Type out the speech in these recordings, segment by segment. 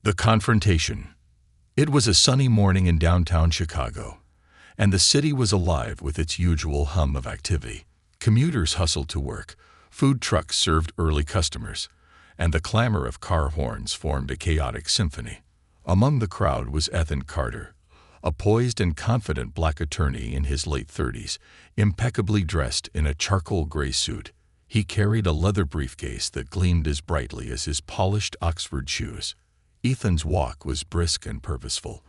The confrontation. It was a sunny morning in downtown Chicago, and the city was alive with its usual hum of activity. Commuters hustled to work, food trucks served early customers, and the clamor of car horns formed a chaotic symphony. Among the crowd was Ethan Carter, a poised and confident black attorney in his late 30s, impeccably dressed in a charcoal gray suit. He carried a leather briefcase that gleamed as brightly as his polished Oxford shoes. Ethan's walk was brisk and purposeful.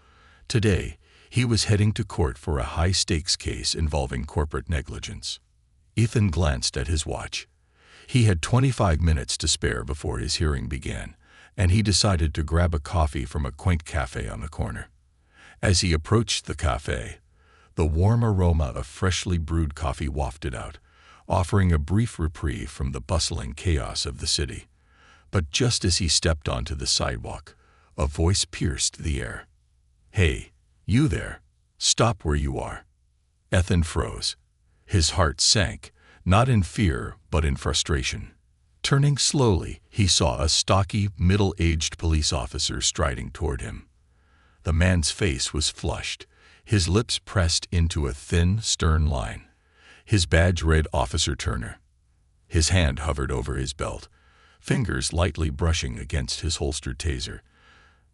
Today, he was heading to court for a high-stakes case involving corporate negligence. Ethan glanced at his watch. He had 25 minutes to spare before his hearing began, and he decided to grab a coffee from a quaint cafe on the corner. As he approached the cafe, the warm aroma of freshly brewed coffee wafted out, offering a brief reprieve from the bustling chaos of the city. But just as he stepped onto the sidewalk, a voice pierced the air. "Hey, you there, stop where you are." Ethan froze. His heart sank, not in fear but in frustration. Turning slowly, he saw a stocky, middle-aged police officer striding toward him. The man's face was flushed, his lips pressed into a thin, stern line. His badge read Officer Turner. His hand hovered over his belt, fingers lightly brushing against his holstered taser.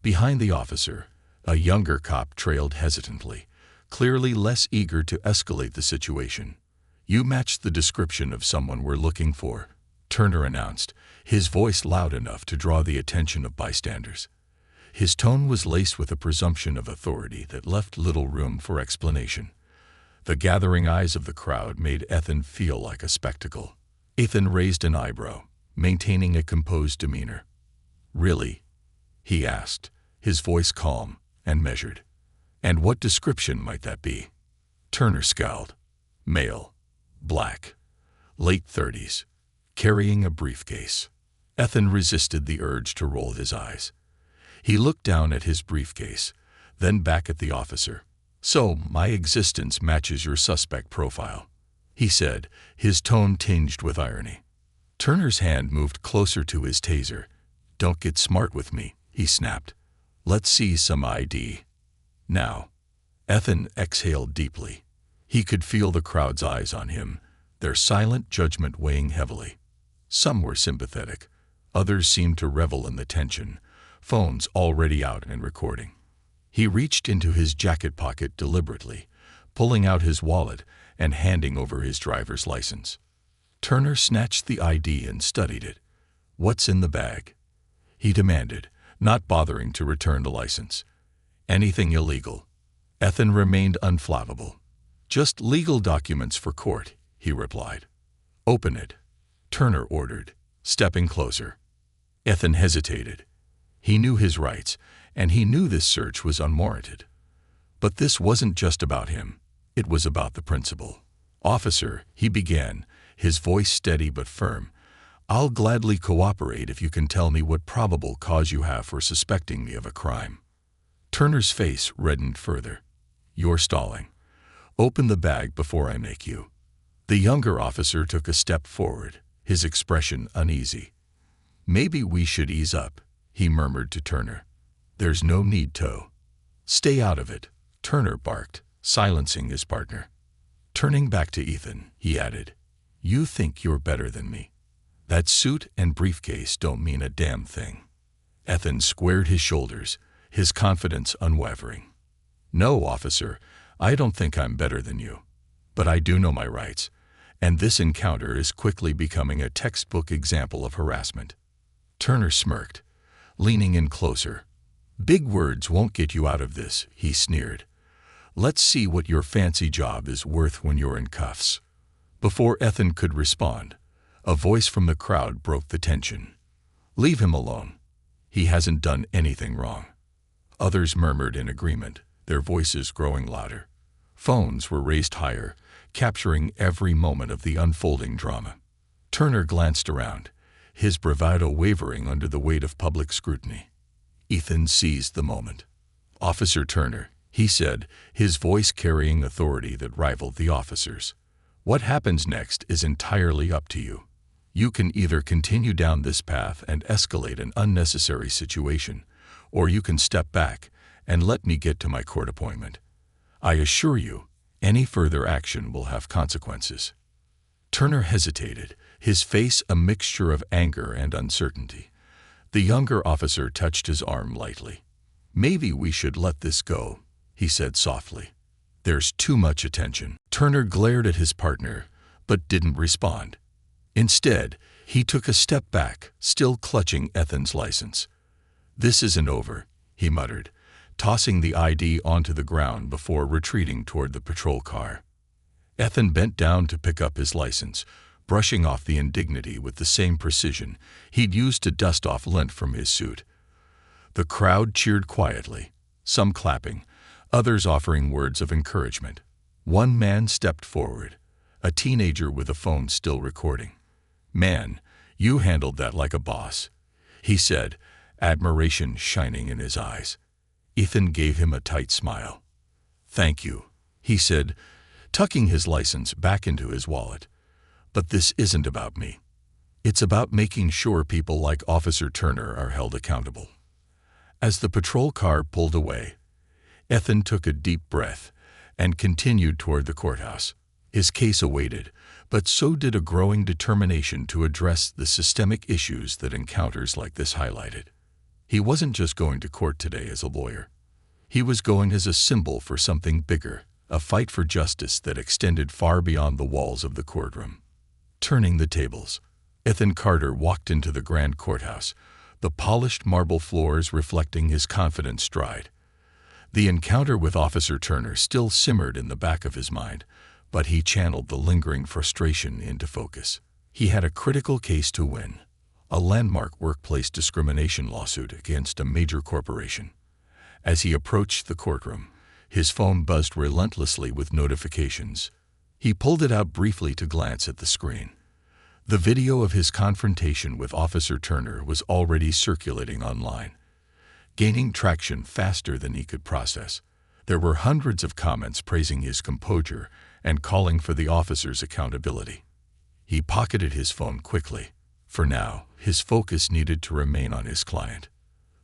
Behind the officer, a younger cop trailed hesitantly, clearly less eager to escalate the situation. "You match the description of someone we're looking for," Turner announced, his voice loud enough to draw the attention of bystanders. His tone was laced with a presumption of authority that left little room for explanation. The gathering eyes of the crowd made Ethan feel like a spectacle. Ethan raised an eyebrow, maintaining a composed demeanor. "Really?" he asked, his voice calm and measured. "And what description might that be?" Turner scowled. "Male, black, late 30s, carrying a briefcase." Ethan resisted the urge to roll his eyes. He looked down at his briefcase, then back at the officer. "So, my existence matches your suspect profile," he said, his tone tinged with irony. Turner's hand moved closer to his taser. "Don't get smart with me," he snapped. "Let's see some ID." "Now." Ethan exhaled deeply. He could feel the crowd's eyes on him, their silent judgment weighing heavily. Some were sympathetic. Others seemed to revel in the tension, phones already out and recording. He reached into his jacket pocket deliberately, pulling out his wallet and handing over his driver's license. Turner snatched the ID and studied it. "What's in the bag?" he demanded, not bothering to return the license. "Anything illegal?" Ethan remained unflappable. "Just legal documents for court," he replied. "Open it," Turner ordered, stepping closer. Ethan hesitated. He knew his rights, and he knew this search was unwarranted. But this wasn't just about him. It was about the principal. "Officer," he began, his voice steady but firm, "I'll gladly cooperate if you can tell me what probable cause you have for suspecting me of a crime." Turner's face reddened further. "You're stalling. Open the bag before I make you." The younger officer took a step forward, his expression uneasy. "Maybe we should ease up," he murmured to Turner. "There's no need to." "Stay out of it," Turner barked, silencing his partner. Turning back to Ethan, he added, "You think you're better than me. That suit and briefcase don't mean a damn thing." Ethan squared his shoulders, his confidence unwavering. "No, officer, I don't think I'm better than you. But I do know my rights, and this encounter is quickly becoming a textbook example of harassment." Turner smirked, leaning in closer. "Big words won't get you out of this," he sneered. "Let's see what your fancy job is worth when you're in cuffs." Before Ethan could respond, a voice from the crowd broke the tension. "Leave him alone. He hasn't done anything wrong." Others murmured in agreement, their voices growing louder. Phones were raised higher, capturing every moment of the unfolding drama. Turner glanced around, his bravado wavering under the weight of public scrutiny. Ethan seized the moment. "Officer Turner," he said, his voice carrying authority that rivaled the officer's. "What happens next is entirely up to you. You can either continue down this path and escalate an unnecessary situation, or you can step back and let me get to my court appointment. I assure you, any further action will have consequences." Turner hesitated, his face a mixture of anger and uncertainty. The younger officer touched his arm lightly. "Maybe we should let this go," he said softly. "There's too much attention." Turner glared at his partner, but didn't respond. Instead, he took a step back, still clutching Ethan's license. "This isn't over," he muttered, tossing the ID onto the ground before retreating toward the patrol car. Ethan bent down to pick up his license, brushing off the indignity with the same precision he'd used to dust off lint from his suit. The crowd cheered quietly, some clapping, others offering words of encouragement. One man stepped forward, a teenager with a phone still recording. "Man, you handled that like a boss," he said, admiration shining in his eyes. Ethan gave him a tight smile. "Thank you," he said, tucking his license back into his wallet. "But this isn't about me. It's about making sure people like Officer Turner are held accountable." As the patrol car pulled away, Ethan took a deep breath and continued toward the courthouse. His case awaited, but so did a growing determination to address the systemic issues that encounters like this highlighted. He wasn't just going to court today as a lawyer. He was going as a symbol for something bigger, a fight for justice that extended far beyond the walls of the courtroom. Turning the tables, Ethan Carter walked into the grand courthouse, the polished marble floors reflecting his confident stride. The encounter with Officer Turner still simmered in the back of his mind, but he channeled the lingering frustration into focus. He had a critical case to win, a landmark workplace discrimination lawsuit against a major corporation. As he approached the courtroom, his phone buzzed relentlessly with notifications. He pulled it out briefly to glance at the screen. The video of his confrontation with Officer Turner was already circulating online, gaining traction faster than he could process. There were hundreds of comments praising his composure and calling for the officer's accountability. He pocketed his phone quickly. For now, his focus needed to remain on his client.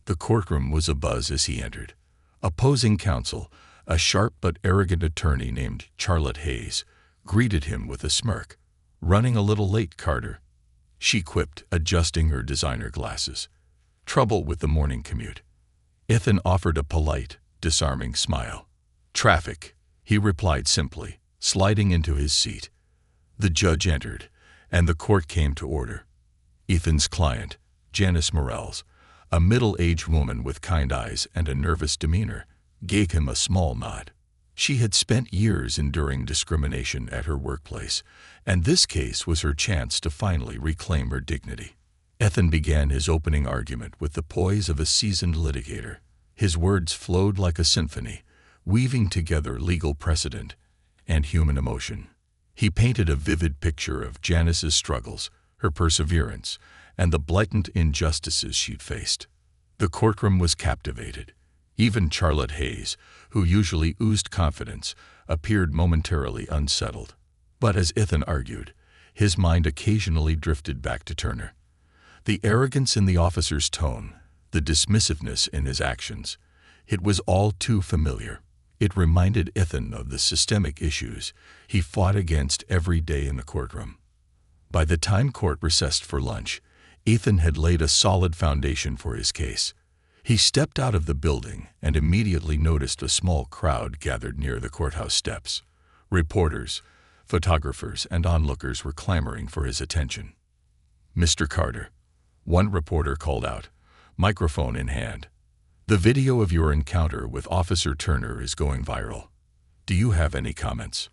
The courtroom was abuzz as he entered. Opposing counsel, a sharp but arrogant attorney named Charlotte Hayes, greeted him with a smirk. "Running a little late, Carter," she quipped, adjusting her designer glasses. "Trouble with the morning commute." Ethan offered a polite, disarming smile. "Traffic," he replied simply, sliding into his seat. The judge entered, and the court came to order. Ethan's client, Janice Morels, a middle-aged woman with kind eyes and a nervous demeanor, gave him a small nod. She had spent years enduring discrimination at her workplace, and this case was her chance to finally reclaim her dignity. Ethan began his opening argument with the poise of a seasoned litigator. His words flowed like a symphony, weaving together legal precedent and human emotion. He painted a vivid picture of Janice's struggles, her perseverance, and the blatant injustices she'd faced. The courtroom was captivated. Even Charlotte Hayes, who usually oozed confidence, appeared momentarily unsettled. But as Ethan argued, his mind occasionally drifted back to Turner. The arrogance in the officer's tone, the dismissiveness in his actions, it was all too familiar. It reminded Ethan of the systemic issues he fought against every day in the courtroom. By the time court recessed for lunch, Ethan had laid a solid foundation for his case. He stepped out of the building and immediately noticed a small crowd gathered near the courthouse steps. Reporters, photographers, and onlookers were clamoring for his attention. "Mr. Carter," one reporter called out, microphone in hand, "the video of your encounter with Officer Turner is going viral. Do you have any comments?"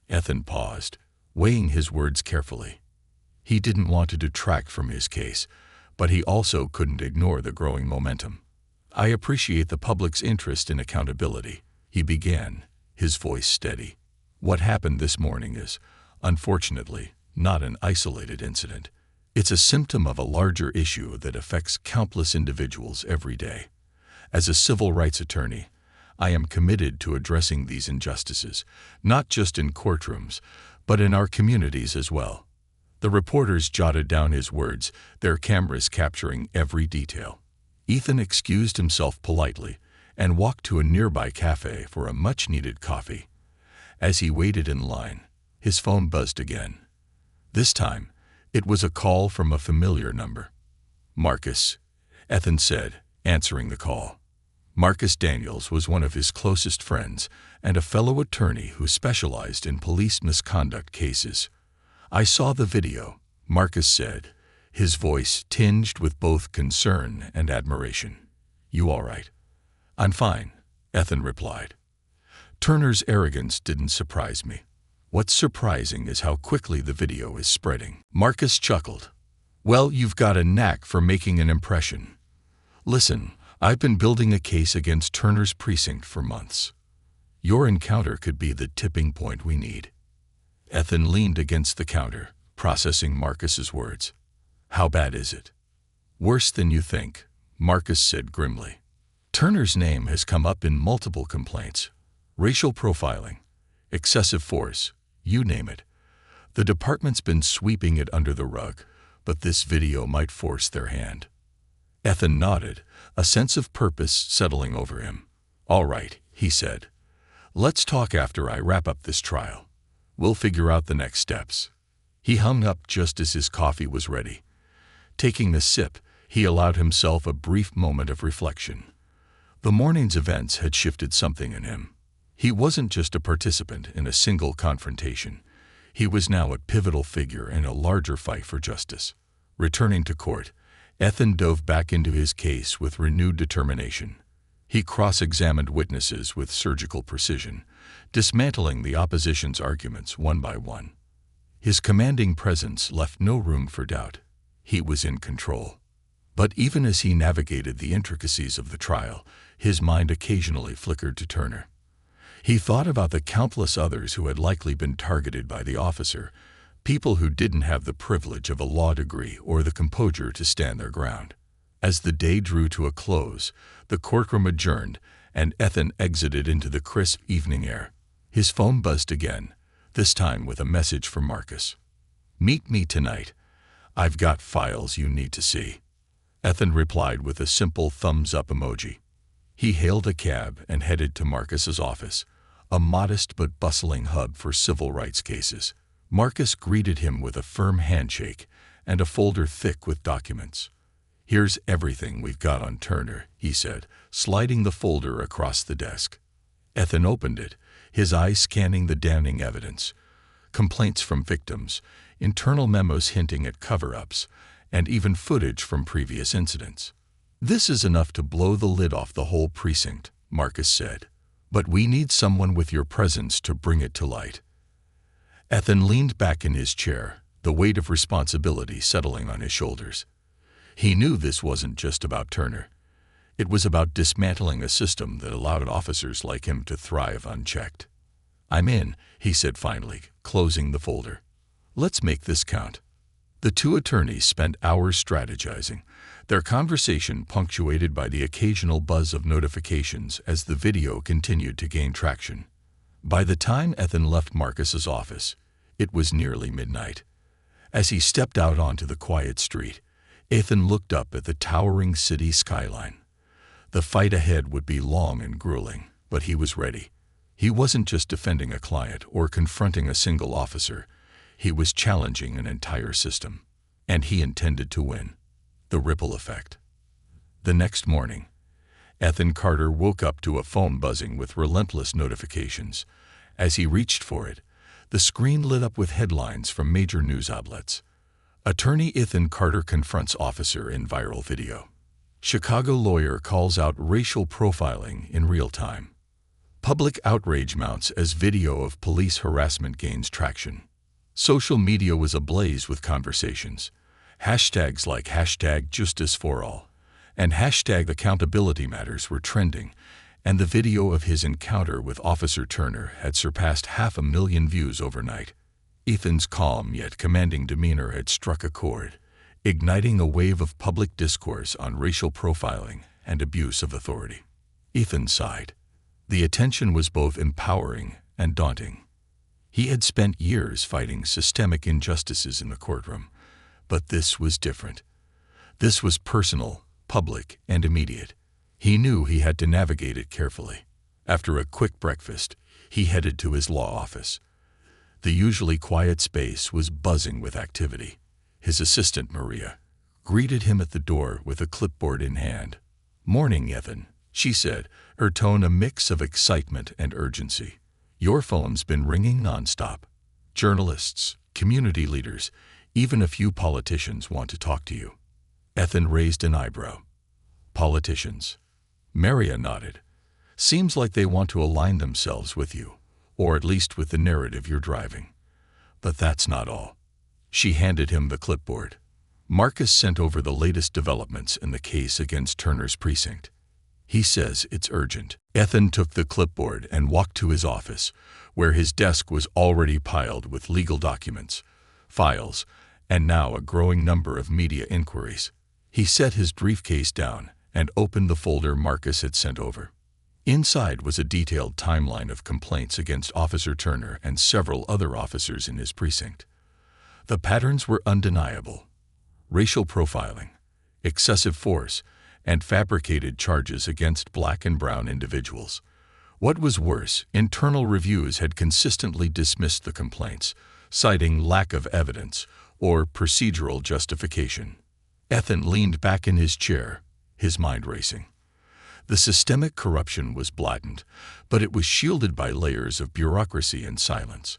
Ethan paused, weighing his words carefully. He didn't want to detract from his case, but he also couldn't ignore the growing momentum. "I appreciate the public's interest in accountability," he began, his voice steady. "What happened this morning is, unfortunately, not an isolated incident. It's a symptom of a larger issue that affects countless individuals every day. As a civil rights attorney, I am committed to addressing these injustices, not just in courtrooms, but in our communities as well." The reporters jotted down his words, their cameras capturing every detail. Ethan excused himself politely and walked to a nearby cafe for a much-needed coffee. As he waited in line, his phone buzzed again. This time, it was a call from a familiar number. "Marcus," Ethan said, answering the call. Marcus Daniels was one of his closest friends and a fellow attorney who specialized in police misconduct cases. "I saw the video," Marcus said, his voice tinged with both concern and admiration. "You all right?" "I'm fine," Ethan replied. Turner's arrogance didn't surprise me. What's surprising is how quickly the video is spreading. Marcus chuckled. "Well, you've got a knack for making an impression. Listen, I've been building a case against Turner's precinct for months. Your encounter could be the tipping point we need." Ethan leaned against the counter, processing Marcus's words. "How bad is it?" "Worse than you think," Marcus said grimly. "Turner's name has come up in multiple complaints. Racial profiling, excessive force, you name it. The department's been sweeping it under the rug, but this video might force their hand." Ethan nodded, a sense of purpose settling over him. "All right," he said. "Let's talk after I wrap up this trial. We'll figure out the next steps." He hung up just as his coffee was ready. Taking a sip, he allowed himself a brief moment of reflection. The morning's events had shifted something in him. He wasn't just a participant in a single confrontation. He was now a pivotal figure in a larger fight for justice. Returning to court, Ethan dove back into his case with renewed determination. He cross-examined witnesses with surgical precision, dismantling the opposition's arguments one by one. His commanding presence left no room for doubt. He was in control. But even as he navigated the intricacies of the trial, his mind occasionally flickered to Turner. He thought about the countless others who had likely been targeted by the officer, people who didn't have the privilege of a law degree or the composure to stand their ground. As the day drew to a close, the courtroom adjourned, and Ethan exited into the crisp evening air. His phone buzzed again, this time with a message from Marcus. "Meet me tonight. I've got files you need to see." Ethan replied with a simple thumbs-up emoji. He hailed a cab and headed to Marcus's office, a modest but bustling hub for civil rights cases. Marcus greeted him with a firm handshake and a folder thick with documents. "Here's everything we've got on Turner," he said, sliding the folder across the desk. Ethan opened it, his eyes scanning the damning evidence. Complaints from victims, internal memos hinting at cover-ups, and even footage from previous incidents. "This is enough to blow the lid off the whole precinct," Marcus said. "But we need someone with your presence to bring it to light." Ethan leaned back in his chair, the weight of responsibility settling on his shoulders. He knew this wasn't just about Turner. It was about dismantling a system that allowed officers like him to thrive unchecked. "I'm in," he said finally, closing the folder. "Let's make this count." The two attorneys spent hours strategizing, their conversation punctuated by the occasional buzz of notifications as the video continued to gain traction. By the time Ethan left Marcus's office, it was nearly midnight. As he stepped out onto the quiet street, Ethan looked up at the towering city skyline. The fight ahead would be long and grueling, but he was ready. He wasn't just defending a client or confronting a single officer. He was challenging an entire system, and he intended to win. The ripple effect. The next morning, Ethan Carter woke up to a phone buzzing with relentless notifications. As he reached for it, the screen lit up with headlines from major news outlets. Attorney Ethan Carter confronts officer in viral video. Chicago lawyer calls out racial profiling in real time. Public outrage mounts as video of police harassment gains traction. Social media was ablaze with conversations. Hashtags like #JusticeForAll and #AccountabilityMatters were trending, and the video of his encounter with Officer Turner had surpassed 500,000 views overnight. Ethan's calm yet commanding demeanor had struck a chord, igniting a wave of public discourse on racial profiling and abuse of authority. Ethan sighed. The attention was both empowering and daunting. He had spent years fighting systemic injustices in the courtroom, but this was different. This was personal, public, and immediate. He knew he had to navigate it carefully. After a quick breakfast, he headed to his law office. The usually quiet space was buzzing with activity. His assistant, Maria, greeted him at the door with a clipboard in hand. "Morning, Ethan," she said, her tone a mix of excitement and urgency. "Your phone's been ringing nonstop. Journalists, community leaders, even a few politicians want to talk to you." Ethan raised an eyebrow. "Politicians?" Maria nodded. "Seems like they want to align themselves with you, or at least with the narrative you're driving. But that's not all." She handed him the clipboard. "Marcus sent over the latest developments in the case against Turner's precinct. He says it's urgent." Ethan took the clipboard and walked to his office, where his desk was already piled with legal documents, files, and now a growing number of media inquiries. He set his briefcase down and opened the folder Marcus had sent over. Inside was a detailed timeline of complaints against Officer Turner and several other officers in his precinct. The patterns were undeniable: racial profiling, excessive force, and fabricated charges against black and brown individuals. What was worse, internal reviews had consistently dismissed the complaints, citing lack of evidence or procedural justification. Ethan leaned back in his chair, his mind racing. The systemic corruption was blatant, but it was shielded by layers of bureaucracy and silence.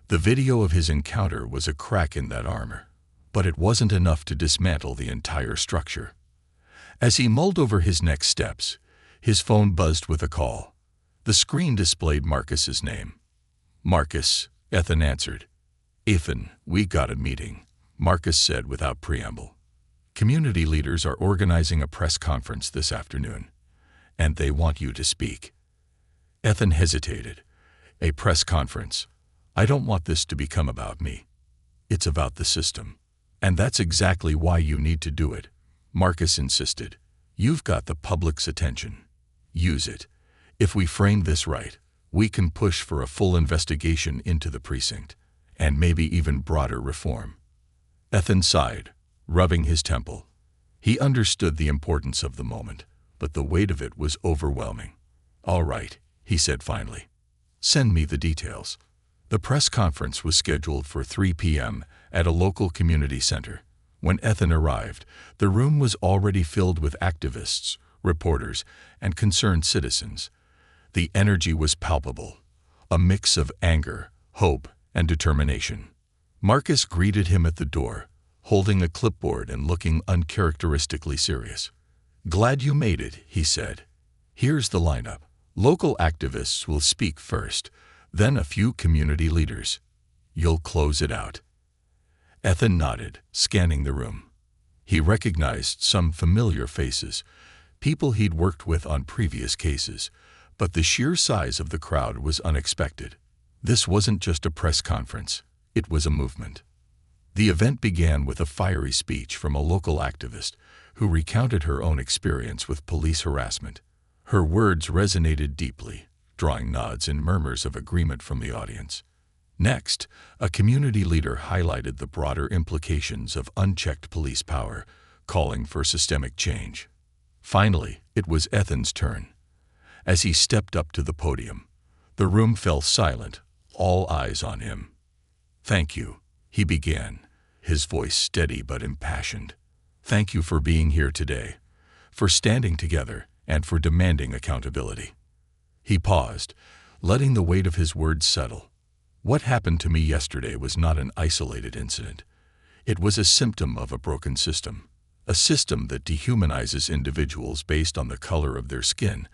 The video of his encounter was a crack in that armor, but it wasn't enough to dismantle the entire structure. As he mulled over his next steps, his phone buzzed with a call. The screen displayed Marcus's name. "Marcus," Ethan answered. "Ethan, we got a meeting," Marcus said without preamble. "Community leaders are organizing a press conference this afternoon, and they want you to speak." Ethan hesitated. "A press conference? I don't want this to become about me. It's about the system. And that's exactly why you need to do it," Marcus insisted. "You've got the public's attention. Use it. If we frame this right, we can push for a full investigation into the precinct, and maybe even broader reform." Ethan sighed, rubbing his temple. He understood the importance of the moment, but the weight of it was overwhelming. "All right," he said finally. "Send me the details." The press conference was scheduled for 3 p.m. at a local community center. When Ethan arrived, the room was already filled with activists, reporters, and concerned citizens. The energy was palpable, a mix of anger, hope, and determination. Marcus greeted him at the door, holding a clipboard and looking uncharacteristically serious. "Glad you made it," he said. "Here's the lineup. Local activists will speak first, then a few community leaders. You'll close it out." Ethan nodded, scanning the room. He recognized some familiar faces, people he'd worked with on previous cases, but the sheer size of the crowd was unexpected. This wasn't just a press conference, it was a movement. The event began with a fiery speech from a local activist who recounted her own experience with police harassment. Her words resonated deeply, drawing nods and murmurs of agreement from the audience. Next, a community leader highlighted the broader implications of unchecked police power, calling for systemic change. Finally, it was Ethan's turn. As he stepped up to the podium, the room fell silent, all eyes on him. "Thank you," he began, his voice steady but impassioned. "Thank you for being here today, for standing together, and for demanding accountability." He paused, letting the weight of his words settle. What happened to me yesterday was not an isolated incident. It was a symptom of a broken system, a system that dehumanizes individuals based on the color of their skin,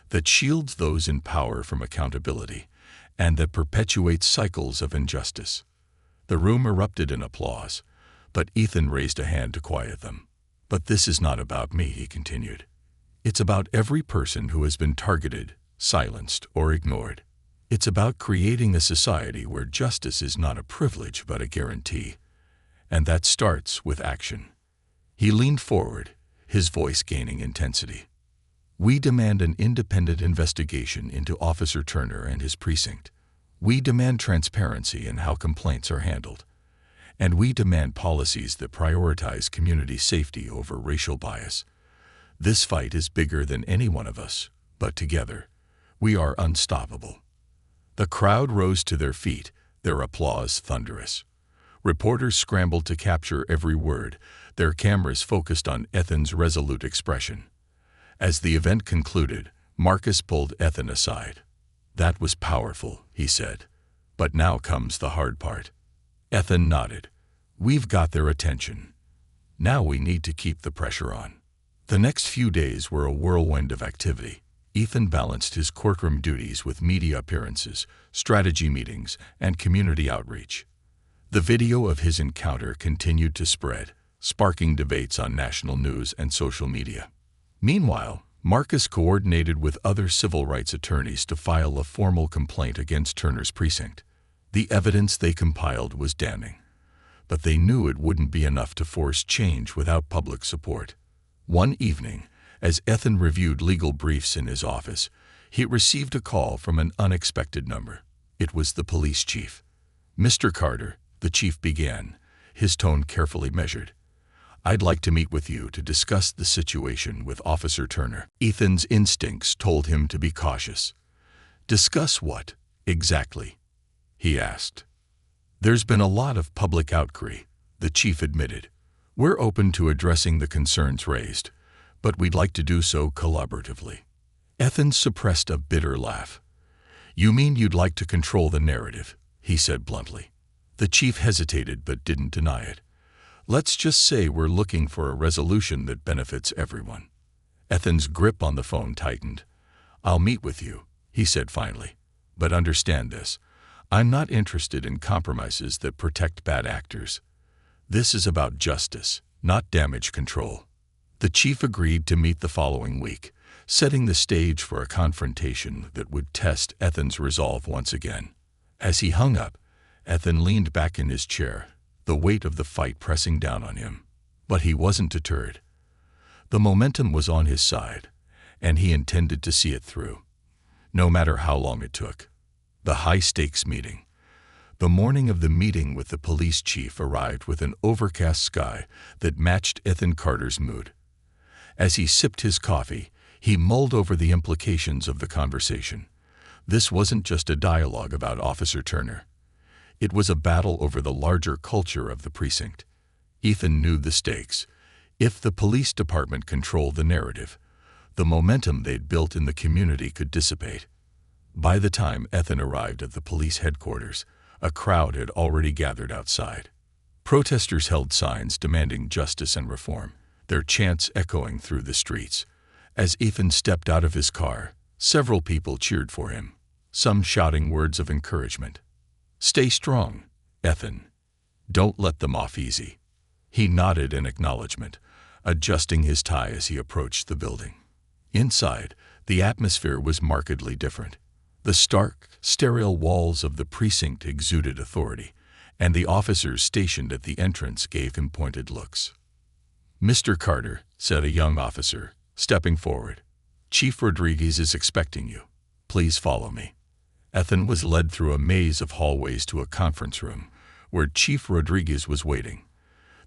that shields those in power from accountability, and that perpetuates cycles of injustice. The room erupted in applause, but Ethan raised a hand to quiet them. "But this is not about me," he continued. "It's about every person who has been targeted, silenced, or ignored. It's about creating a society where justice is not a privilege but a guarantee. And that starts with action." He leaned forward, his voice gaining intensity. "We demand an independent investigation into Officer Turner and his precinct. We demand transparency in how complaints are handled. And we demand policies that prioritize community safety over racial bias. This fight is bigger than any one of us, but together, we are unstoppable." The crowd rose to their feet, their applause thunderous. Reporters scrambled to capture every word, their cameras focused on Ethan's resolute expression. As the event concluded, Marcus pulled Ethan aside. "That was powerful," he said. "But now comes the hard part." Ethan nodded. "We've got their attention. Now we need to keep the pressure on." The next few days were a whirlwind of activity. Ethan balanced his courtroom duties with media appearances, strategy meetings, and community outreach. The video of his encounter continued to spread, sparking debates on national news and social media. Meanwhile, Marcus coordinated with other civil rights attorneys to file a formal complaint against Turner's precinct. The evidence they compiled was damning, but they knew it wouldn't be enough to force change without public support. One evening, as Ethan reviewed legal briefs in his office, he received a call from an unexpected number. It was the police chief. "Mr. Carter," the chief began, his tone carefully measured, "I'd like to meet with you to discuss the situation with Officer Turner." Ethan's instincts told him to be cautious. "Discuss what, exactly?" he asked. "There's been a lot of public outcry," the chief admitted. "We're open to addressing the concerns raised, but we'd like to do so collaboratively." Ethan suppressed a bitter laugh. "You mean you'd like to control the narrative?" he said bluntly. The chief hesitated but didn't deny it. "Let's just say we're looking for a resolution that benefits everyone." Ethan's grip on the phone tightened. "I'll meet with you," he said finally. "But understand this. I'm not interested in compromises that protect bad actors. This is about justice, not damage control." The chief agreed to meet the following week, setting the stage for a confrontation that would test Ethan's resolve once again. As he hung up, Ethan leaned back in his chair, the weight of the fight pressing down on him. But he wasn't deterred. The momentum was on his side, and he intended to see it through, no matter how long it took. The high-stakes meeting. The morning of the meeting with the police chief arrived with an overcast sky that matched Ethan Carter's mood. As he sipped his coffee, he mulled over the implications of the conversation. This wasn't just a dialogue about Officer Turner. It was a battle over the larger culture of the precinct. Ethan knew the stakes. If the police department controlled the narrative, the momentum they'd built in the community could dissipate. By the time Ethan arrived at the police headquarters, a crowd had already gathered outside. Protesters held signs demanding justice and reform, their chants echoing through the streets. As Ethan stepped out of his car, several people cheered for him, some shouting words of encouragement. "Stay strong, Ethan. Don't let them off easy." He nodded in acknowledgement, adjusting his tie as he approached the building. Inside, the atmosphere was markedly different. The stark, sterile walls of the precinct exuded authority, and the officers stationed at the entrance gave him pointed looks. "Mr. Carter," said a young officer, stepping forward, "Chief Rodriguez is expecting you. Please follow me." Ethan was led through a maze of hallways to a conference room, where Chief Rodriguez was waiting.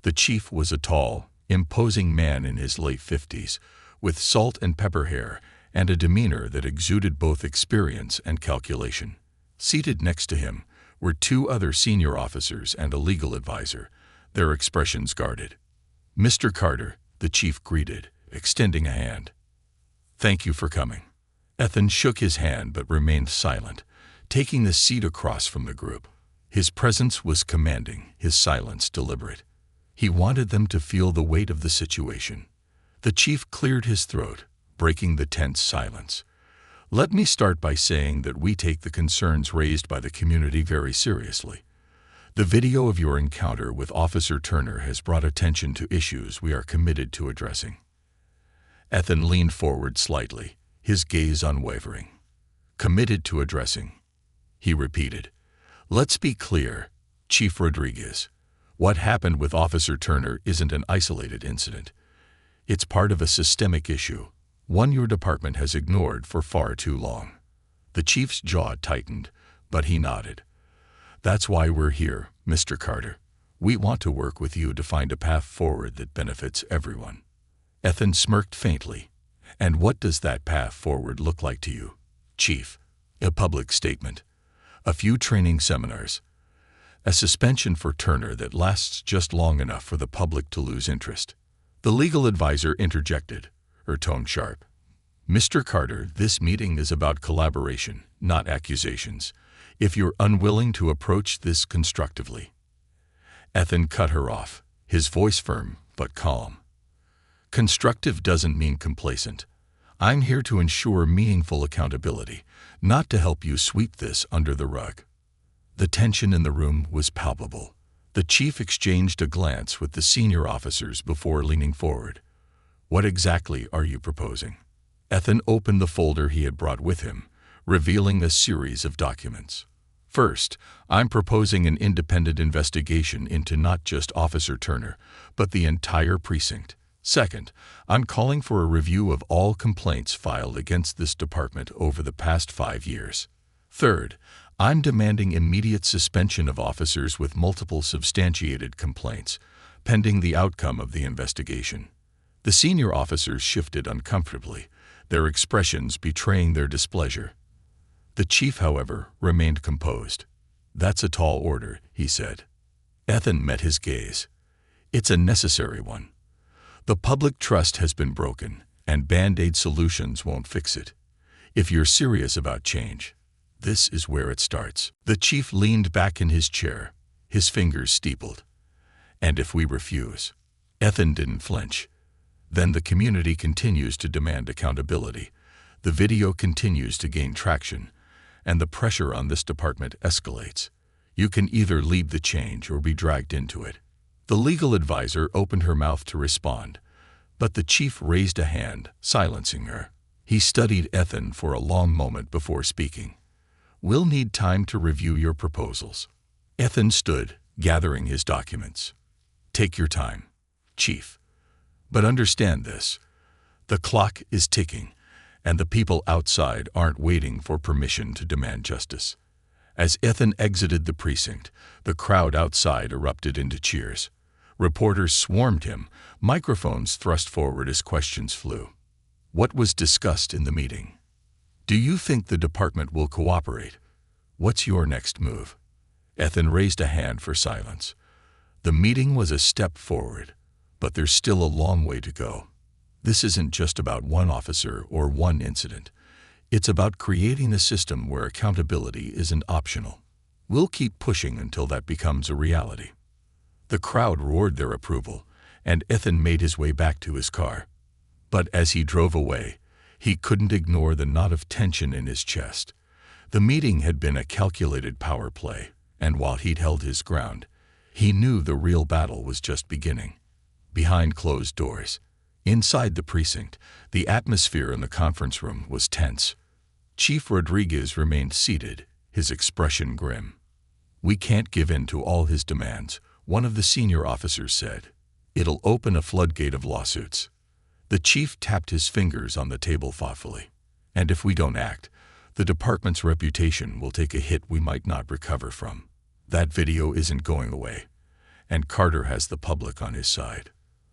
The chief was a tall, imposing man in his late 50s, with salt and pepper hair and a demeanor that exuded both experience and calculation. Seated next to him were two other senior officers and a legal advisor, their expressions guarded. "Mr. Carter," the chief greeted, extending a hand. "Thank you for coming." Ethan shook his hand but remained silent, taking the seat across from the group. His presence was commanding, his silence deliberate. He wanted them to feel the weight of the situation. The chief cleared his throat, breaking the tense silence. "Let me start by saying that we take the concerns raised by the community very seriously. The video of your encounter with Officer Turner has brought attention to issues we are committed to addressing." Ethan leaned forward slightly, his gaze unwavering. "Committed to addressing," he repeated. "Let's be clear, Chief Rodriguez. What happened with Officer Turner isn't an isolated incident. It's part of a systemic issue, one your department has ignored for far too long." The chief's jaw tightened, but he nodded. "That's why we're here, Mr. Carter. We want to work with you to find a path forward that benefits everyone." Ethan smirked faintly. And what does that path forward look like to you, Chief? A public statement. A few training seminars. A suspension for Turner that lasts just long enough for the public to lose interest. The legal advisor interjected, her tone sharp. Mr. Carter, this meeting is about collaboration, not accusations. If you're unwilling to approach this constructively. Ethan cut her off, his voice firm but calm. Constructive doesn't mean complacent. I'm here to ensure meaningful accountability, not to help you sweep this under the rug. The tension in the room was palpable. The chief exchanged a glance with the senior officers before leaning forward. What exactly are you proposing? Ethan opened the folder he had brought with him, revealing a series of documents. First, I'm proposing an independent investigation into not just Officer Turner, but the entire precinct. Second, I'm calling for a review of all complaints filed against this department over the past 5 years. Third, I'm demanding immediate suspension of officers with multiple substantiated complaints, pending the outcome of the investigation. The senior officers shifted uncomfortably, their expressions betraying their displeasure. The chief, however, remained composed. That's a tall order, he said. Ethan met his gaze. It's a necessary one. The public trust has been broken, and Band-Aid solutions won't fix it. If you're serious about change, this is where it starts. The chief leaned back in his chair, his fingers steepled. And if we refuse? Ethan didn't flinch. Then the community continues to demand accountability. The video continues to gain traction, and the pressure on this department escalates. You can either lead the change or be dragged into it. The legal advisor opened her mouth to respond, but the chief raised a hand, silencing her. He studied Ethan for a long moment before speaking. We'll need time to review your proposals. Ethan stood, gathering his documents. Take your time, Chief. But understand this. The clock is ticking, and the people outside aren't waiting for permission to demand justice. As Ethan exited the precinct, the crowd outside erupted into cheers. Reporters swarmed him, microphones thrust forward as questions flew. What was discussed in the meeting? Do you think the department will cooperate? What's your next move? Ethan raised a hand for silence. The meeting was a step forward, but there's still a long way to go. This isn't just about one officer or one incident. It's about creating a system where accountability isn't optional. We'll keep pushing until that becomes a reality. The crowd roared their approval, and Ethan made his way back to his car. But as he drove away, he couldn't ignore the knot of tension in his chest. The meeting had been a calculated power play, and while he'd held his ground, he knew the real battle was just beginning. Behind closed doors, inside the precinct, the atmosphere in the conference room was tense. Chief Rodriguez remained seated, his expression grim. We can't give in to all his demands, one of the senior officers said. It'll open a floodgate of lawsuits. The chief tapped his fingers on the table thoughtfully. And if we don't act, the department's reputation will take a hit we might not recover from. That video isn't going away, and Carter has the public on his side.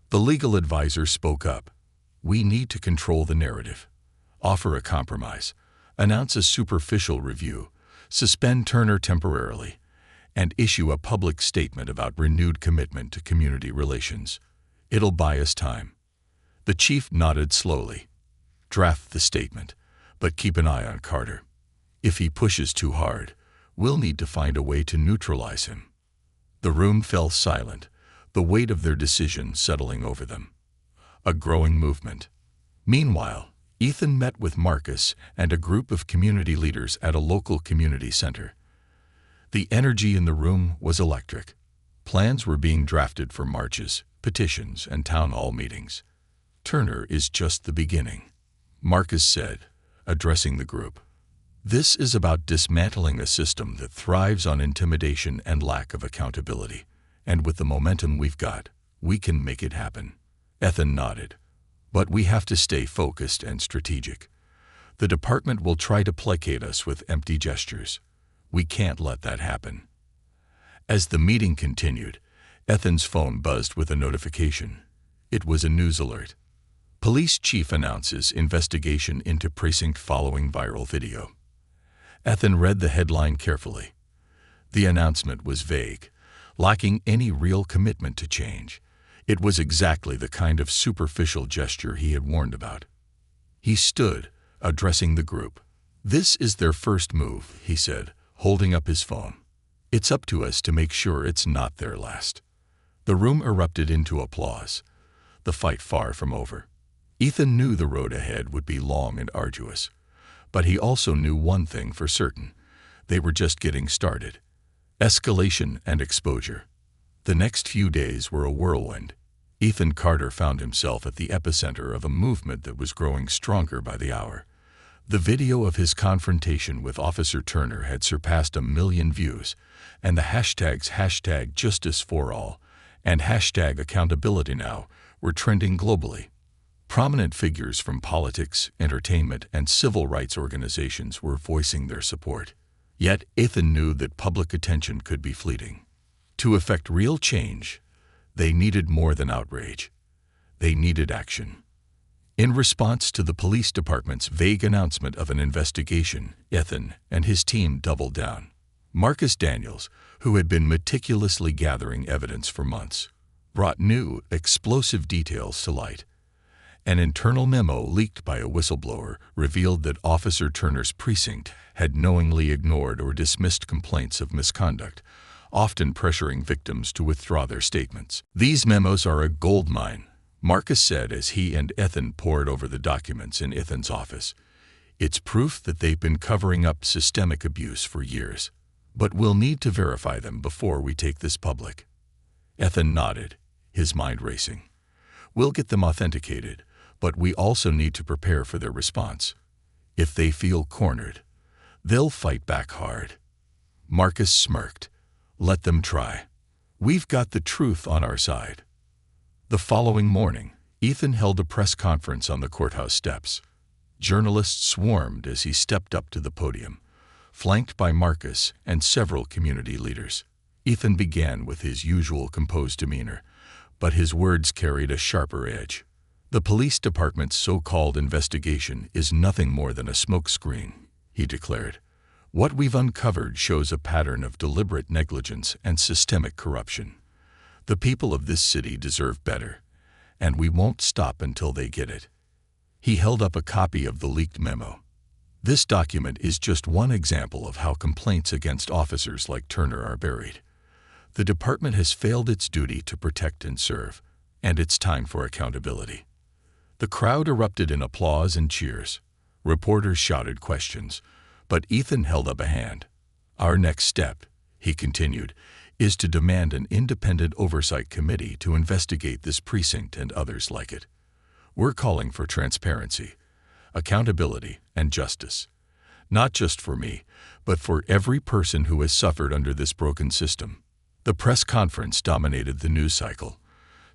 The legal advisor spoke up. We need to control the narrative. Offer a compromise. Announce a superficial review. Suspend Turner temporarily. And issue a public statement about renewed commitment to community relations. It'll buy us time. The chief nodded slowly. Draft the statement, but keep an eye on Carter. If he pushes too hard, we'll need to find a way to neutralize him. The room fell silent, the weight of their decision settling over them. A growing movement. Meanwhile, Ethan met with Marcus and a group of community leaders at a local community center. The energy in the room was electric. Plans were being drafted for marches, petitions, and town hall meetings. Turner is just the beginning, Marcus said, addressing the group. This is about dismantling a system that thrives on intimidation and lack of accountability. And with the momentum we've got, we can make it happen. Ethan nodded. But we have to stay focused and strategic. The department will try to placate us with empty gestures. We can't let that happen. As the meeting continued, Ethan's phone buzzed with a notification. It was a news alert. Police chief announces investigation into precinct following viral video. Ethan read the headline carefully. The announcement was vague, lacking any real commitment to change. It was exactly the kind of superficial gesture he had warned about. He stood, addressing the group. "This is their first move," he said, holding up his phone. "It's up to us to make sure it's not their last." The room erupted into applause. The fight far from over. Ethan knew the road ahead would be long and arduous. But he also knew one thing for certain. They were just getting started. Escalation and exposure. The next few days were a whirlwind. Ethan Carter found himself at the epicenter of a movement that was growing stronger by the hour. The video of his confrontation with Officer Turner had surpassed 1 million views, and the hashtags #JusticeForAll and #AccountabilityNow were trending globally. Prominent figures from politics, entertainment, and civil rights organizations were voicing their support. Yet Ethan knew that public attention could be fleeting. To effect real change, they needed more than outrage. They needed action. In response to the police department's vague announcement of an investigation, Ethan and his team doubled down. Marcus Daniels, who had been meticulously gathering evidence for months, brought new, explosive details to light. An internal memo leaked by a whistleblower revealed that Officer Turner's precinct had knowingly ignored or dismissed complaints of misconduct, often pressuring victims to withdraw their statements. "These memos are a goldmine," Marcus said as he and Ethan pored over the documents in Ethan's office. "It's proof that they've been covering up systemic abuse for years. But we'll need to verify them before we take this public." Ethan nodded, his mind racing. "We'll get them authenticated, but we also need to prepare for their response. If they feel cornered, they'll fight back hard." Marcus smirked. "Let them try. We've got the truth on our side." The following morning, Ethan held a press conference on the courthouse steps. Journalists swarmed as he stepped up to the podium, flanked by Marcus and several community leaders. Ethan began with his usual composed demeanor, but his words carried a sharper edge. "The police department's so-called investigation is nothing more than a smokescreen," he declared. "What we've uncovered shows a pattern of deliberate negligence and systemic corruption. The people of this city deserve better, and we won't stop until they get it." He held up a copy of the leaked memo. "This document is just one example of how complaints against officers like Turner are buried. The department has failed its duty to protect and serve, and it's time for accountability." The crowd erupted in applause and cheers. Reporters shouted questions, but Ethan held up a hand. "Our next step," he continued, "is to demand an independent oversight committee to investigate this precinct and others like it. We're calling for transparency, accountability, and justice. Not just for me, but for every person who has suffered under this broken system." The press conference dominated the news cycle.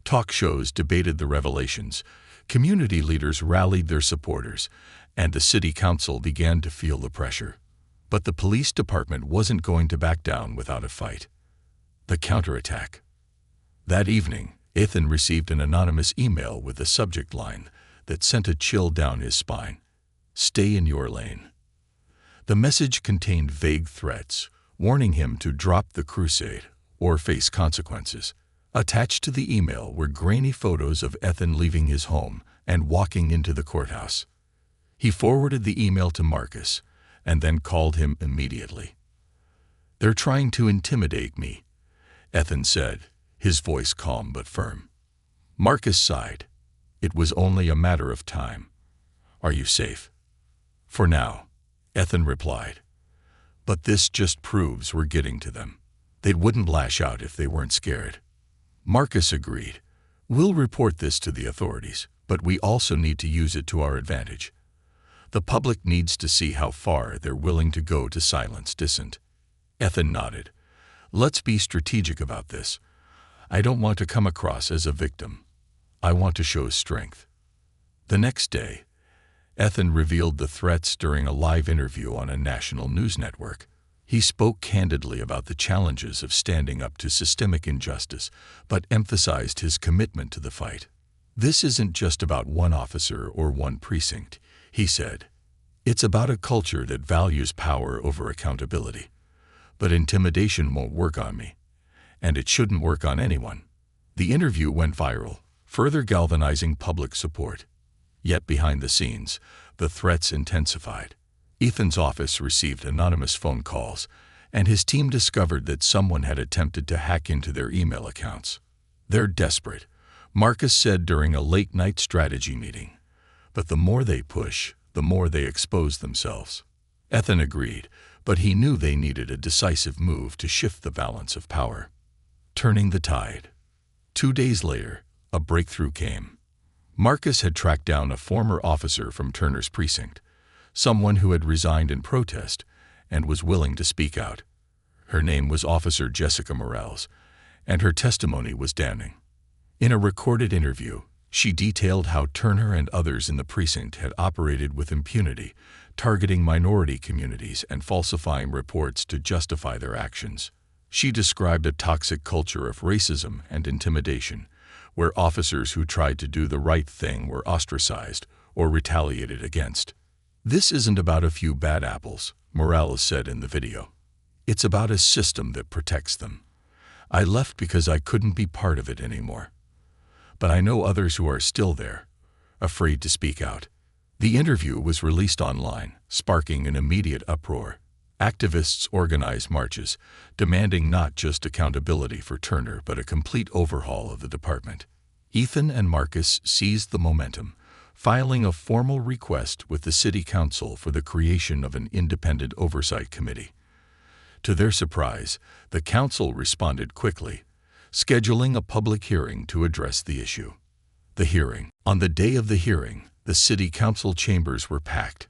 Talk shows debated the revelations, community leaders rallied their supporters, and the city council began to feel the pressure. But the police department wasn't going to back down without a fight. The counterattack. That evening, Ethan received an anonymous email with a subject line that sent a chill down his spine. "Stay in your lane." The message contained vague threats, warning him to drop the crusade or face consequences. Attached to the email were grainy photos of Ethan leaving his home and walking into the courthouse. He forwarded the email to Marcus and then called him immediately. "They're trying to intimidate me," Ethan said, his voice calm but firm. Marcus sighed. It was only a matter of time. "Are you safe?" "For now," Ethan replied. "But this just proves we're getting to them. They wouldn't lash out if they weren't scared." Marcus agreed. "We'll report this to the authorities, but we also need to use it to our advantage. The public needs to see how far they're willing to go to silence dissent." Ethan nodded. "Let's be strategic about this. I don't want to come across as a victim. I want to show strength." The next day, Ethan revealed the threats during a live interview on a national news network. He spoke candidly about the challenges of standing up to systemic injustice, but emphasized his commitment to the fight. "This isn't just about one officer or one precinct," he said. "It's about a culture that values power over accountability. But intimidation won't work on me, and it shouldn't work on anyone." The interview went viral, further galvanizing public support. Yet behind the scenes, the threats intensified. Ethan's office received anonymous phone calls, and his team discovered that someone had attempted to hack into their email accounts. "They're desperate," Marcus said during a late-night strategy meeting. "But the more they push, the more they expose themselves." Ethan agreed, but he knew they needed a decisive move to shift the balance of power. Turning the tide. 2 days later, a breakthrough came. Marcus had tracked down a former officer from Turner's precinct, someone who had resigned in protest and was willing to speak out. Her name was Officer Jessica Morales, and her testimony was damning. In a recorded interview, she detailed how Turner and others in the precinct had operated with impunity, targeting minority communities and falsifying reports to justify their actions. She described a toxic culture of racism and intimidation, where officers who tried to do the right thing were ostracized or retaliated against. "This isn't about a few bad apples," Morales said in the video. "It's about a system that protects them. I left because I couldn't be part of it anymore. But I know others who are still there, afraid to speak out." The interview was released online, sparking an immediate uproar. Activists organized marches, demanding not just accountability for Turner but a complete overhaul of the department. Ethan and Marcus seized the momentum, filing a formal request with the city council for the creation of an independent oversight committee. To their surprise, the council responded quickly, scheduling a public hearing to address the issue. The hearing. On the day of the hearing, the city council chambers were packed.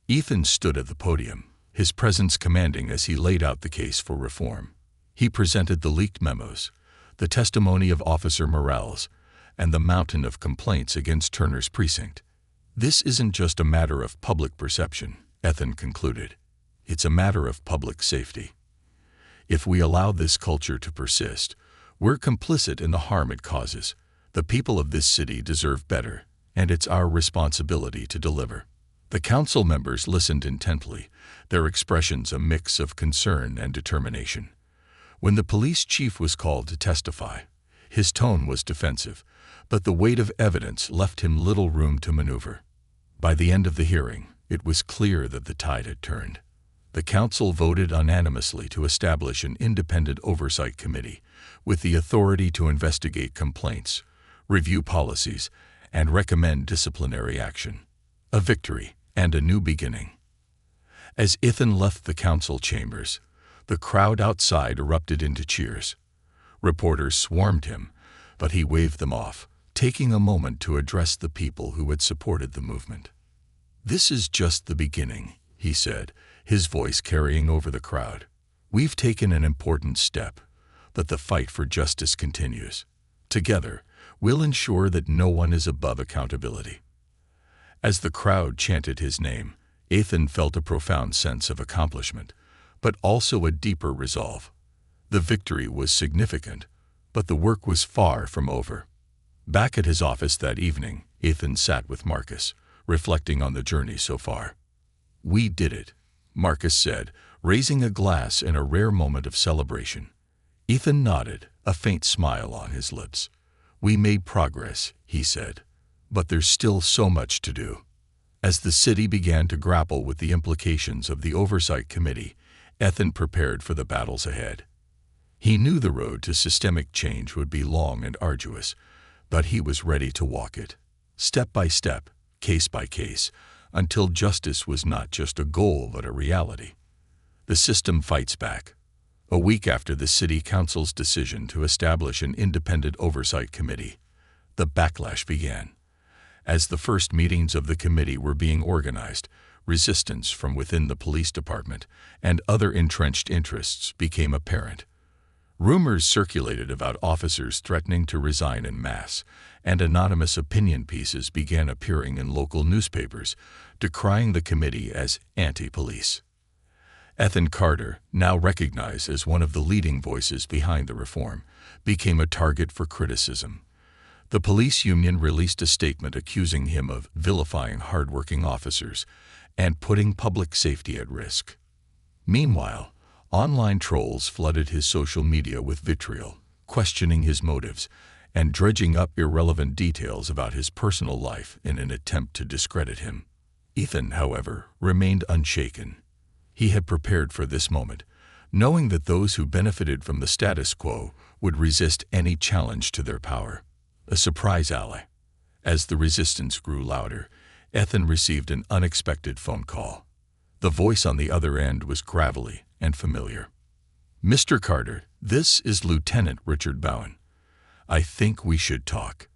Ethan stood at the podium, his presence commanding as he laid out the case for reform. He presented the leaked memos, the testimony of Officer Morales, and the mountain of complaints against Turner's precinct. "This isn't just a matter of public perception," Ethan concluded. "It's a matter of public safety. If we allow this culture to persist, we're complicit in the harm it causes. The people of this city deserve better, and it's our responsibility to deliver." The council members listened intently, their expressions a mix of concern and determination. When the police chief was called to testify, his tone was defensive, but the weight of evidence left him little room to maneuver. By the end of the hearing, it was clear that the tide had turned. The council voted unanimously to establish an independent oversight committee with the authority to investigate complaints, review policies, and recommend disciplinary action. A victory and a new beginning. As Ethan left the council chambers, the crowd outside erupted into cheers. Reporters swarmed him, but he waved them off, taking a moment to address the people who had supported the movement. "This is just the beginning," he said, his voice carrying over the crowd. "We've taken an important step, but the fight for justice continues. Together, we'll ensure that no one is above accountability." As the crowd chanted his name, Ethan felt a profound sense of accomplishment, but also a deeper resolve. The victory was significant, but the work was far from over. Back at his office that evening, Ethan sat with Marcus, reflecting on the journey so far. "We did it," Marcus said, raising a glass in a rare moment of celebration. Ethan nodded, a faint smile on his lips. "We made progress," he said, "but there's still so much to do." As the city began to grapple with the implications of the Oversight Committee, Ethan prepared for the battles ahead. He knew the road to systemic change would be long and arduous, but he was ready to walk it, step by step, case by case, until justice was not just a goal but a reality. The system fights back. A week after the City Council's decision to establish an independent oversight committee, the backlash began. As the first meetings of the committee were being organized, resistance from within the police department and other entrenched interests became apparent. Rumors circulated about officers threatening to resign en masse, and anonymous opinion pieces began appearing in local newspapers, decrying the committee as anti-police. Ethan Carter, now recognized as one of the leading voices behind the reform, became a target for criticism. The police union released a statement accusing him of vilifying hardworking officers and putting public safety at risk. Meanwhile, online trolls flooded his social media with vitriol, questioning his motives and dredging up irrelevant details about his personal life in an attempt to discredit him. Ethan, however, remained unshaken. He had prepared for this moment, knowing that those who benefited from the status quo would resist any challenge to their power. A surprise ally. As the resistance grew louder, Ethan received an unexpected phone call. The voice on the other end was gravelly and familiar. "Mr. Carter, this is Lieutenant Richard Bowen. I think we should talk."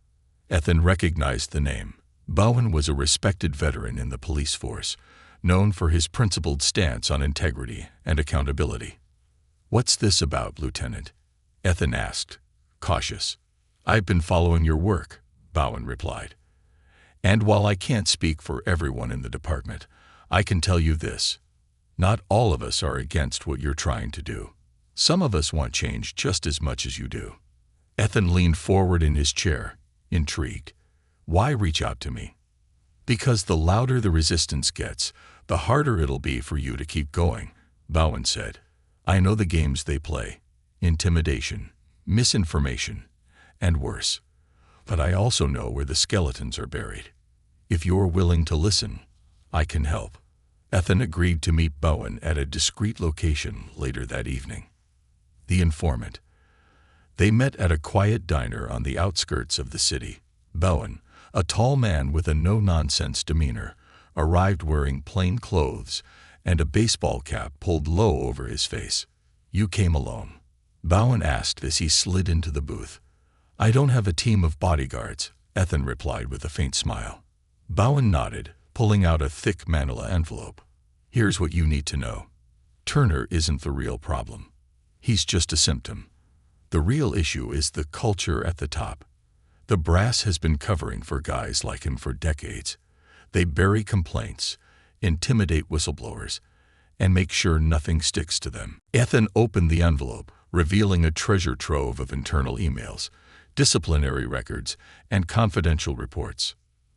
Ethan recognized the name. Bowen was a respected veteran in the police force, known for his principled stance on integrity and accountability. "What's this about, Lieutenant?" Ethan asked, cautious. "I've been following your work," Bowen replied. "And while I can't speak for everyone in the department, I can tell you this. Not all of us are against what you're trying to do. Some of us want change just as much as you do." Ethan leaned forward in his chair, intrigued. "Why reach out to me?" "Because the louder the resistance gets, the harder it'll be for you to keep going," Bowen said. "I know the games they play: intimidation, misinformation, and worse. But I also know where the skeletons are buried. If you're willing to listen, I can help." Ethan agreed to meet Bowen at a discreet location later that evening. The informant. They met at a quiet diner on the outskirts of the city. Bowen, a tall man with a no-nonsense demeanor, arrived wearing plain clothes and a baseball cap pulled low over his face. "You came alone?" Bowen asked as he slid into the booth. "I don't have a team of bodyguards," Ethan replied with a faint smile. Bowen nodded, pulling out a thick manila envelope. "Here's what you need to know. Turner isn't the real problem. He's just a symptom. The real issue is the culture at the top. The brass has been covering for guys like him for decades. They bury complaints, intimidate whistleblowers, and make sure nothing sticks to them." Ethan opened the envelope, revealing a treasure trove of internal emails, disciplinary records, and confidential reports.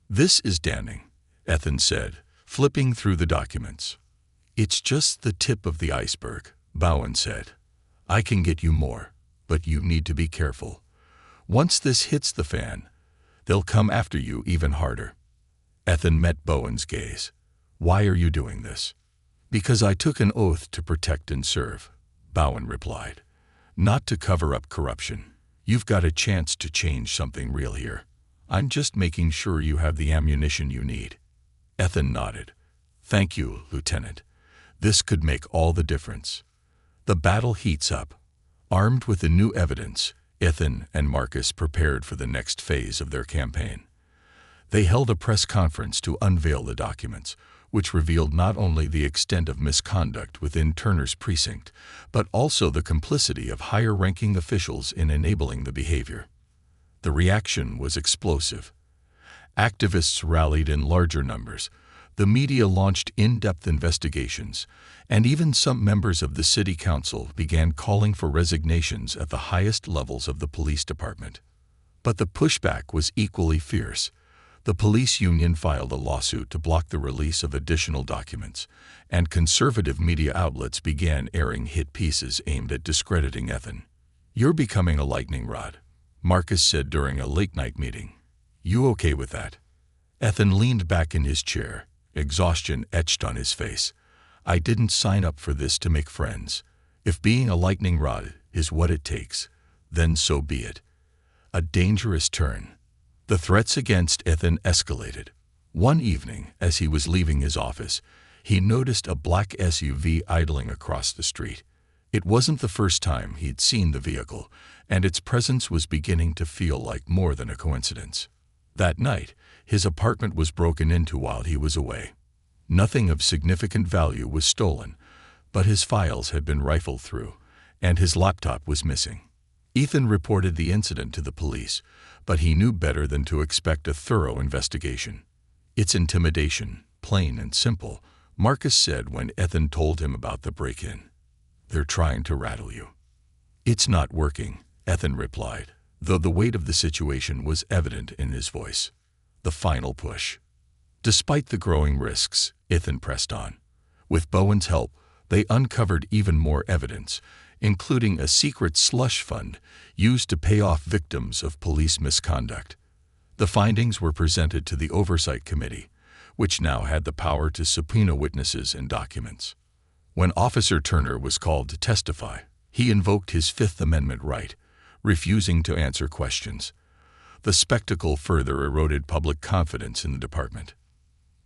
"This is damning," Ethan said, flipping through the documents. "It's just the tip of the iceberg," Bowen said. "I can get you more, but you need to be careful. Once this hits the fan, they'll come after you even harder." Ethan met Bowen's gaze. "Why are you doing this?" "Because I took an oath to protect and serve," Bowen replied. "Not to cover up corruption. You've got a chance to change something real here. I'm just making sure you have the ammunition you need." Ethan nodded. "Thank you, Lieutenant. This could make all the difference." The battle heats up. Armed with the new evidence, Ethan and Marcus prepared for the next phase of their campaign. They held a press conference to unveil the documents, which revealed not only the extent of misconduct within Turner's precinct, but also the complicity of higher-ranking officials in enabling the behavior. The reaction was explosive. Activists rallied in larger numbers. The media launched in-depth investigations, and even some members of the city council began calling for resignations at the highest levels of the police department. But the pushback was equally fierce. The police union filed a lawsuit to block the release of additional documents, and conservative media outlets began airing hit pieces aimed at discrediting Ethan. "You're becoming a lightning rod," Marcus said during a late-night meeting. "You okay with that?" Ethan leaned back in his chair, exhaustion etched on his face. "I didn't sign up for this to make friends. If being a lightning rod is what it takes, then so be it." A dangerous turn. The threats against Ethan escalated. One evening, as he was leaving his office, he noticed a black SUV idling across the street. It wasn't the first time he'd seen the vehicle, and its presence was beginning to feel like more than a coincidence. That night, his apartment was broken into while he was away. Nothing of significant value was stolen, but his files had been rifled through, and his laptop was missing. Ethan reported the incident to the police, but he knew better than to expect a thorough investigation. "It's intimidation, plain and simple," Marcus said when Ethan told him about the break-in. "They're trying to rattle you." "It's not working," Ethan replied. though the weight of the situation was evident in his voice. The final push. Despite the growing risks, Ethan pressed on. With Bowen's help, they uncovered even more evidence, including a secret slush fund used to pay off victims of police misconduct. The findings were presented to the Oversight Committee, which now had the power to subpoena witnesses and documents. When Officer Turner was called to testify, he invoked his Fifth Amendment right, refusing to answer questions. The spectacle further eroded public confidence in the department.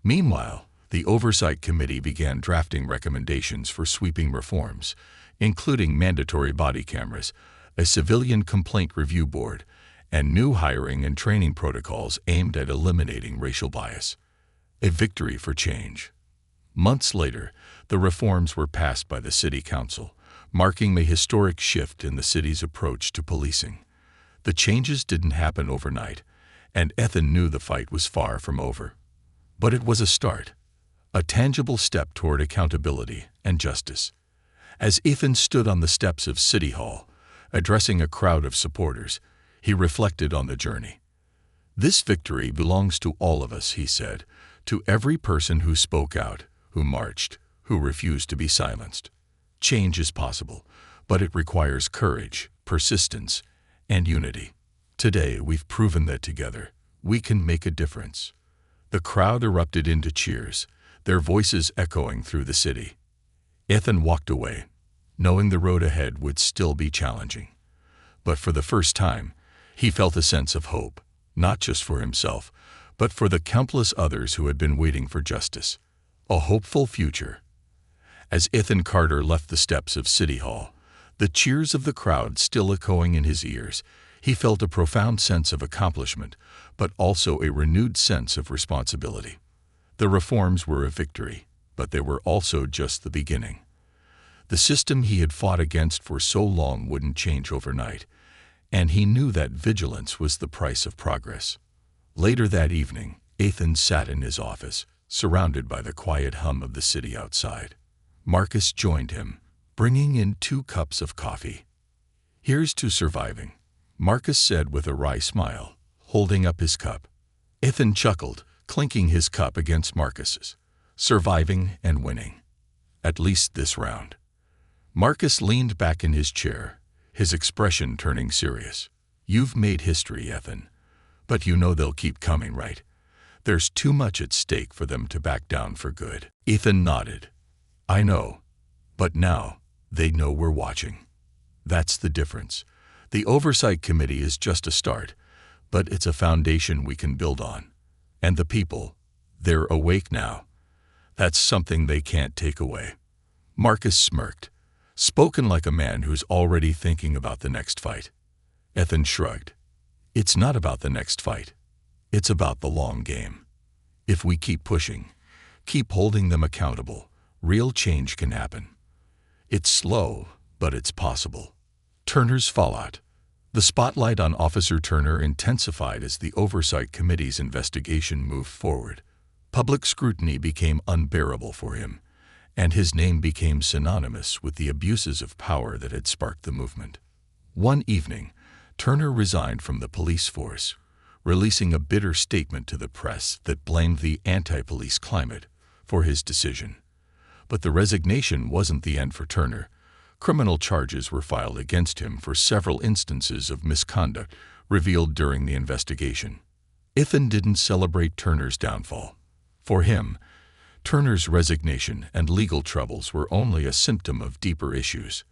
Meanwhile, the Oversight Committee began drafting recommendations for sweeping reforms, including mandatory body cameras, a civilian complaint review board, and new hiring and training protocols aimed at eliminating racial bias. A victory for change. Months later, the reforms were passed by the City Council, marking a historic shift in the city's approach to policing. The changes didn't happen overnight, and Ethan knew the fight was far from over. But it was a start, a tangible step toward accountability and justice. As Ethan stood on the steps of City Hall, addressing a crowd of supporters, he reflected on the journey. "This victory belongs to all of us," he said, "to every person who spoke out, who marched, who refused to be silenced. Change is possible, but it requires courage, persistence, and unity. Today, we've proven that together, we can make a difference." The crowd erupted into cheers, their voices echoing through the city. Ethan walked away, knowing the road ahead would still be challenging. But for the first time, he felt a sense of hope, not just for himself, but for the countless others who had been waiting for justice. A hopeful future. As Ethan Carter left the steps of City Hall, the cheers of the crowd still echoing in his ears, he felt a profound sense of accomplishment, but also a renewed sense of responsibility. The reforms were a victory, but they were also just the beginning. The system he had fought against for so long wouldn't change overnight, and he knew that vigilance was the price of progress. Later that evening, Ethan sat in his office, surrounded by the quiet hum of the city outside. Marcus joined him, bringing in 2 cups of coffee. "Here's to surviving," Marcus said with a wry smile, holding up his cup. Ethan chuckled, clinking his cup against Marcus's. "Surviving and winning. At least this round." Marcus leaned back in his chair, his expression turning serious. "You've made history, Ethan. But you know they'll keep coming, right? There's too much at stake for them to back down for good." Ethan nodded. "I know. But now, they know we're watching. That's the difference. The Oversight Committee is just a start, but it's a foundation we can build on. And the people, they're awake now. That's something they can't take away." Marcus smirked, spoken like a man who's already thinking about the next fight. Ethan shrugged. "It's not about the next fight. It's about the long game. If we keep pushing, keep holding them accountable, real change can happen. It's slow, but it's possible." Turner's fallout. The spotlight on Officer Turner intensified as the Oversight Committee's investigation moved forward. Public scrutiny became unbearable for him, and his name became synonymous with the abuses of power that had sparked the movement. One evening, Turner resigned from the police force, releasing a bitter statement to the press that blamed the anti-police climate for his decision. But the resignation wasn't the end for Turner. Criminal charges were filed against him for several instances of misconduct revealed during the investigation. Ethan didn't celebrate Turner's downfall. For him, Turner's resignation and legal troubles were only a symptom of deeper issues.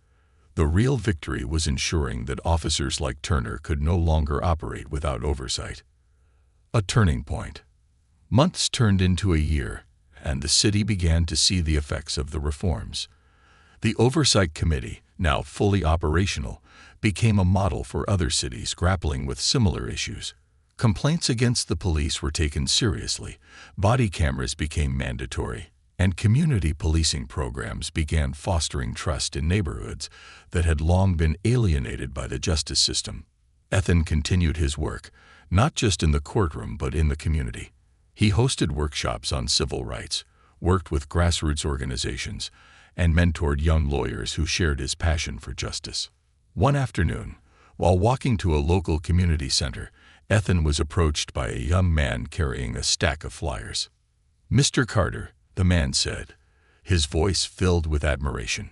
The real victory was ensuring that officers like Turner could no longer operate without oversight. A turning point. Months turned into a year, and the city began to see the effects of the reforms. The Oversight Committee, now fully operational, became a model for other cities grappling with similar issues. Complaints against the police were taken seriously, body cameras became mandatory, and community policing programs began fostering trust in neighborhoods that had long been alienated by the justice system. Ethan continued his work, not just in the courtroom but in the community. He hosted workshops on civil rights, worked with grassroots organizations, and mentored young lawyers who shared his passion for justice. One afternoon, While walking to a local community center, Ethan was approached by a young man carrying a stack of flyers. "Mr. Carter," the man said, his voice filled with admiration,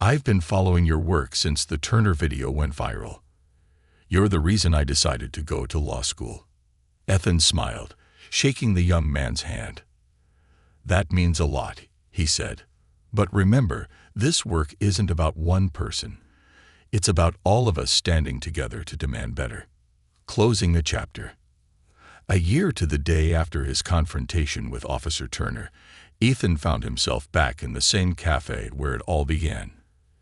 "I've been following your work since the Turner video went viral. You're the reason I decided to go to law school." Ethan smiled, shaking the young man's hand. "That means a lot," he said. "But remember, this work isn't about one person. It's about all of us standing together to demand better." Closing a chapter. A year to the day after his confrontation with Officer Turner, Ethan found himself back in the same cafe where it all began.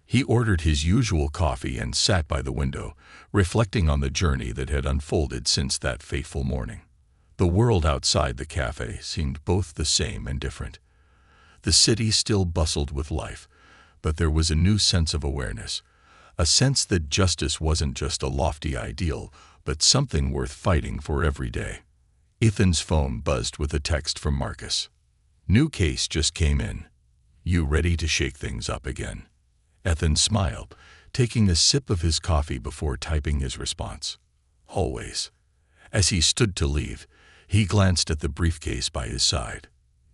He ordered his usual coffee and sat by the window, reflecting on the journey that had unfolded since that fateful morning. The world outside the cafe seemed both the same and different. The city still bustled with life, but there was a new sense of awareness, a sense that justice wasn't just a lofty ideal, but something worth fighting for every day. Ethan's phone buzzed with a text from Marcus. "New case just came in. You ready to shake things up again?" Ethan smiled, taking a sip of his coffee before typing his response. "Always." As he stood to leave, he glanced at the briefcase by his side.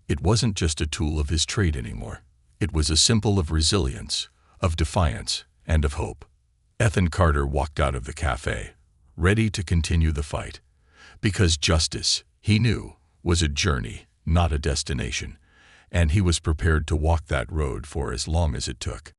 It wasn't just a tool of his trade anymore. It was a symbol of resilience, of defiance, and of hope. Ethan Carter walked out of the cafe, ready to continue the fight. Because justice, he knew, was a journey, not a destination, and he was prepared to walk that road for as long as it took.